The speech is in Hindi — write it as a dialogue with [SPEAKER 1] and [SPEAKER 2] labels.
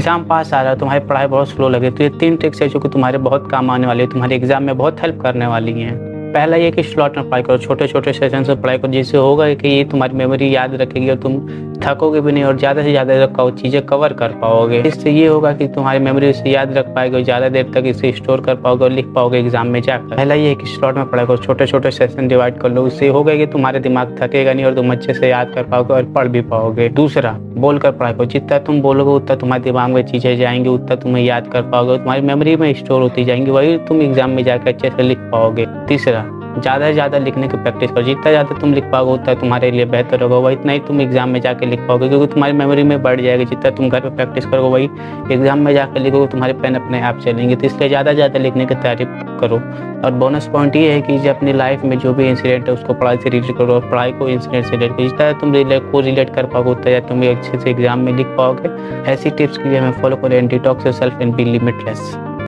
[SPEAKER 1] एग्जाम पास आ रहा है, तुम्हारी पढ़ाई बहुत स्लो लगे, तो ये 3 ट्रिक्स है जो कि तुम्हारे बहुत काम आने वाली है, तुम्हारे एग्जाम में बहुत हेल्प करने वाली हैं। पहला ये कि स्लॉट में पढ़ाई करो, छोटे-छोटे सेशन से पढ़ाई करो, जिससे होगा कि ये तुम्हारी मेमोरी याद रखेगी और तुम थकोगे भी नहीं और ज़्यादा से ज़्यादा चीज़ें कवर कर पाओगे। इससे ये होगा कि तुम्हारी मेमोरी उसे याद रख पाएगी और ज़्यादा देर तक इसे स्टोर कर पाओगे और लिख पाओगे एग्जाम में जाकर। पहला ये है कि स्लॉट में पढ़ाई करो, छोटे-छोटे सेशन डिवाइड कर लो, उससे होगा कि तुम्हारे दिमाग थकेगा नहीं और तुम अच्छे से याद कर पाओगे और पढ़ भी पाओगे। दूसरा, बोलकर पढ़ाई करो, जितना तुम बोलोगे उतना तुम्हारे दिमाग में चीज़ें जाएँगी, उतना तुम्हें याद कर पाओगे, तुम्हारी मेमोरी में स्टोर होती जाएँगी, वही तुम एग्जाम में जाकर अच्छे से लिख पाओगे। तीसरा, ज़्यादा से ज़्यादा लिखने की प्रैक्टिस करो, जितना ज़्यादा तुम लिख पाओगे उतना तुम्हारे लिए बेहतर होगा, वही इतना ही तुम एग्जाम में जाके लिख पाओगे, क्योंकि तुम्हारी मेमोरी में बढ़ जाएगा। जितना तुम घर पे प्रैक्टिस करोगे वही एग्जाम में जाकर लिखोगे, तुम्हारे पेन अपने आप चलेंगे। तो इसलिए ज़्यादा से ज़्यादा लिखने की तैयारी करो। और बोनस पॉइंट ये है कि जो अपनी लाइफ में जो भी इंसिडेंट है उसको पढ़ाई से रिलेट करो और पढ़ाई को इंसिडेंट से रिलेट करो। जितना तुम रिलेट कर पाओगे उतना ज़्यादा तुम अच्छे से एग्जाम में लिख पाओगे। ऐसी टिप्स के लिए हमें फॉलो करें, detox yourself and be limitless.